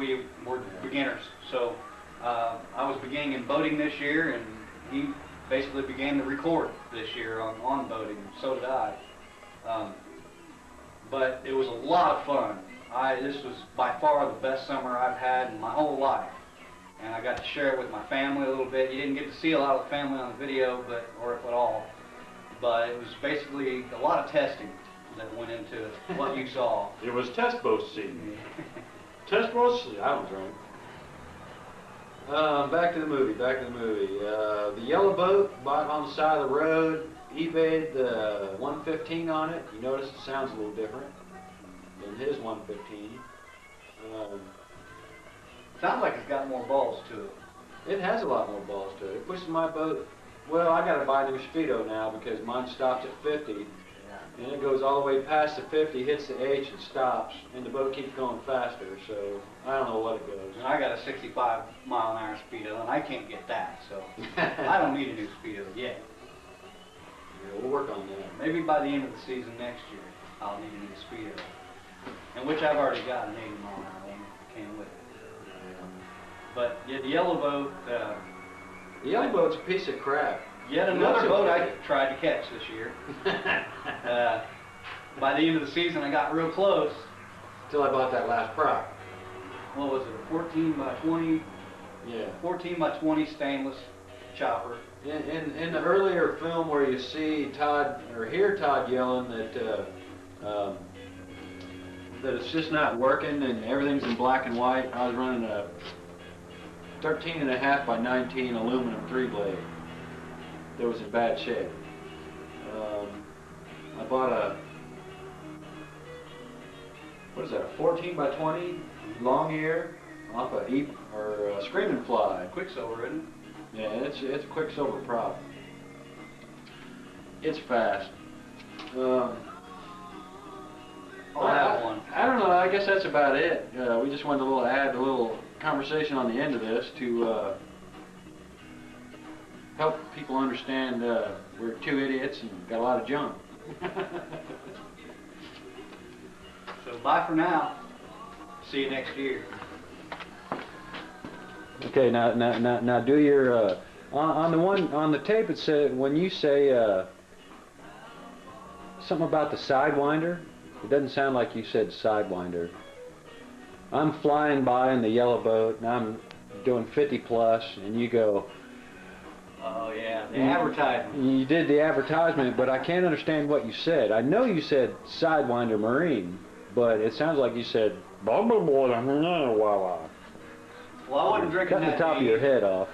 we were beginners. So I was beginning in boating this year, and he basically began to record this year on boating. So did I. But it was a lot of fun. This was by far the best summer I've had in my whole life. And I got to share it with my family a little bit. You didn't get to see a lot of the family on the video, or at all. But it was basically a lot of testing that went into what you saw. It was test boat season. Test boat season. I was drunk. Back to the movie. The yellow boat, bought on the side of the road. eBayed the 115 on it. You notice it sounds a little different than his 115. Sounds like it's got more balls to it. It has a lot more balls to it. It pushes my boat. Well, I got to buy a new speedo now because mine stops at 50, and it goes all the way past the 50, hits the H, and stops, and the boat keeps going faster. So I don't know what it goes. And I got a 65-mile-an-hour speedo, and I can't get that. So I don't need a new speedo yet. Yeah, we'll work on that. Maybe by the end of the season next year, I'll need a new speedo. And which I've already got an 80-mile-an-hour one that came with it. But yeah, the yellow boat. The yellow boat's a piece of crap. Yet another boat I tried to catch this year. By the end of the season, I got real close. Until I bought that last prop. What was it? A 14 by 20? Yeah. 14 by 20 stainless chopper. In the earlier film where you see Todd or hear Todd yelling that it's just not working and everything's in black and white, I was running a 13.5 by 19 aluminum 3-blade that was in bad shape. I bought a, what is that, a 14 by 20 long ear off a Screaming Fly. Quicksilver, isn't it? Yeah, it's a Quicksilver prop. It's fast. I'll have one. I don't know. I guess that's about it. We just wanted to add a little conversation on the end of this to help people understand we're two idiots and got a lot of junk. So bye for now. See you next year. Okay, now do your on the tape. It said when you say something about the sidewinder, it doesn't sound like you said sidewinder. I'm flying by in the yellow boat and I'm doing 50 plus, and you go. Oh yeah, the advertisement. You did the advertisement, but I can't understand what you said. I know you said sidewinder marine, but it sounds like you said blah blah blah blah blah. Well, I wasn't drinking Cut that the top day of your head off.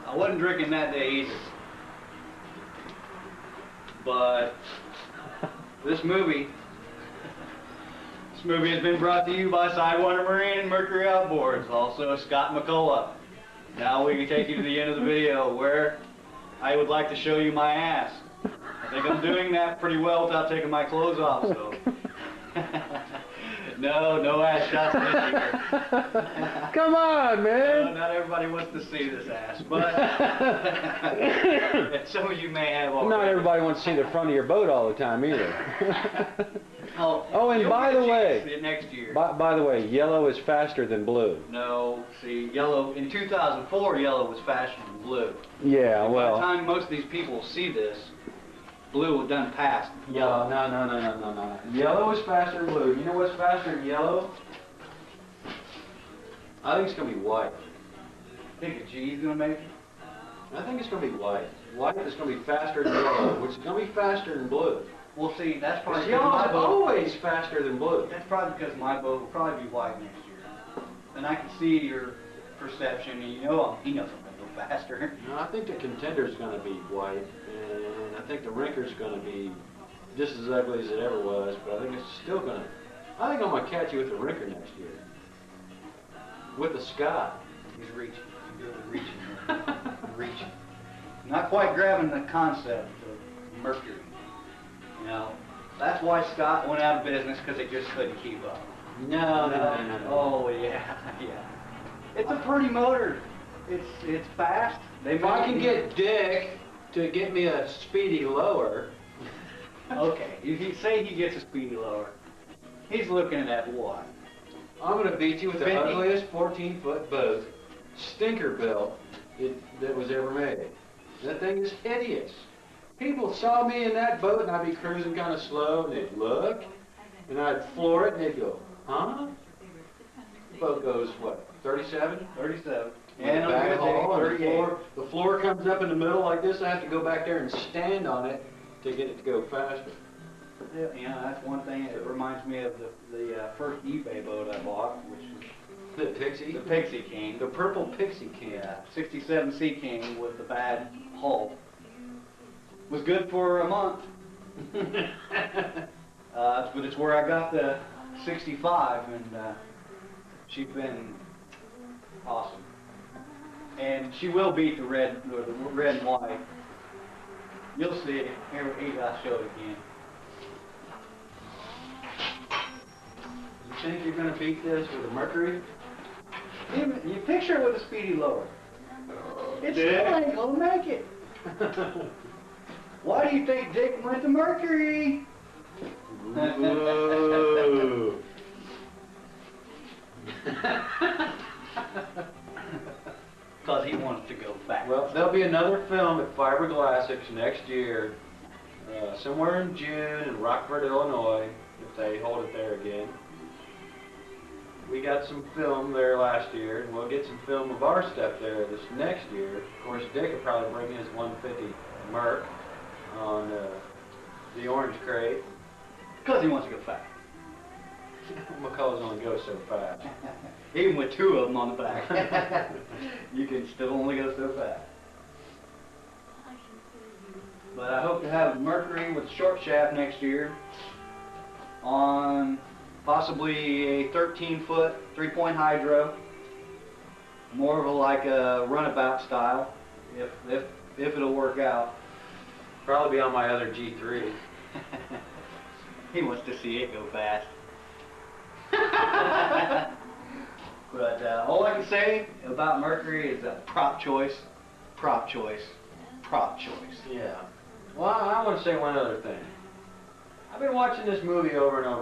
I wasn't drinking that day either. But this movie has been brought to you by Sidewinder Marine and Mercury Outboards, also Scott McCullough. Now we can take you to the end of the video where I would like to show you my ass. I think I'm doing that pretty well without taking my clothes off, so. No ass shots in this year. Come on, man. No, not everybody wants to see this ass, but some of you may have already. Not everybody wants to see the front of your boat all the time either. Oh, and by the way, see it next year. By the way, yellow is faster than blue. No, see, yellow in 2004, yellow was faster than blue. Yeah, and well. by the time most of these people see this, blue was done past yellow. No. Yellow is faster than blue. You know what's faster than yellow? I think it's going to be white. Think a G's going to make it? I think it's going to be white. White is going to be faster than yellow, which is going to be faster than blue. Well, see, that's probably because yellow my is boat always faster than blue. That's probably because my boat will probably be white next year. And I can see your perception, and you know I'm going to go faster. No, I think the Contender's going to be white, and I think the Rinker's going to be just as ugly as it ever was, but I think it's still going to... I think I'm going to catch you with the Rinker next year. With the Scott. He's reaching. He's really reaching. Reaching. Not quite grabbing the concept of Mercury. You know, that's why Scott went out of business, because they just couldn't keep up. No. Oh, yeah. It's a pretty motor. It's fast. If I can get Dick to get me a speedy lower. Okay, if you say he gets a speedy lower, he's looking at what? I'm gonna beat you with the 50? ugliest 14-foot boat, stinker built, that was ever made. That thing is hideous. People saw me in that boat and I'd be cruising kind of slow and they'd look and I'd floor it and they'd go, huh? The boat goes, what, 37? 37. And on a good day, 38. the floor comes up in the middle like this. I have to go back there and stand on it to get it to go faster. Yeah, that's one thing. It reminds me of the first eBay boat I bought, which is The Pixie? the Pixie King. The purple Pixie King. Yeah, 67 Sea King with the bad hull. Was good for a month. But it's where I got the 65, and she's been awesome. And she will beat the red and white. You'll see it. Here, I'll show it again. You think you're going to beat this with a Mercury? Even, you picture it with a speedy lower. It still Dick. ain't gonna make it. Why do you think Dick went to Mercury? Whoa. Because he wants to go fast. Well, there'll be another film at Fiberglassics next year, somewhere in June in Rockford, Illinois, if they hold it there again. We got some film there last year, and we'll get some film of our stuff there this next year. Of course, Dick will probably bring his 150 Merc on the orange crate. Because he wants to go fast. McCullough's only goes so fast. Even with two of them on the back, you can still only go so fast. But I hope to have Mercury with short shaft next year on possibly a 13-foot 3-point hydro, more of a like a runabout style, if it'll work out. Probably be on my other G3. He wants to see it go fast. But all I can say about Mercury is a prop choice, prop choice, prop choice. Yeah. Well, I want to say one other thing. I've been watching this movie over and over.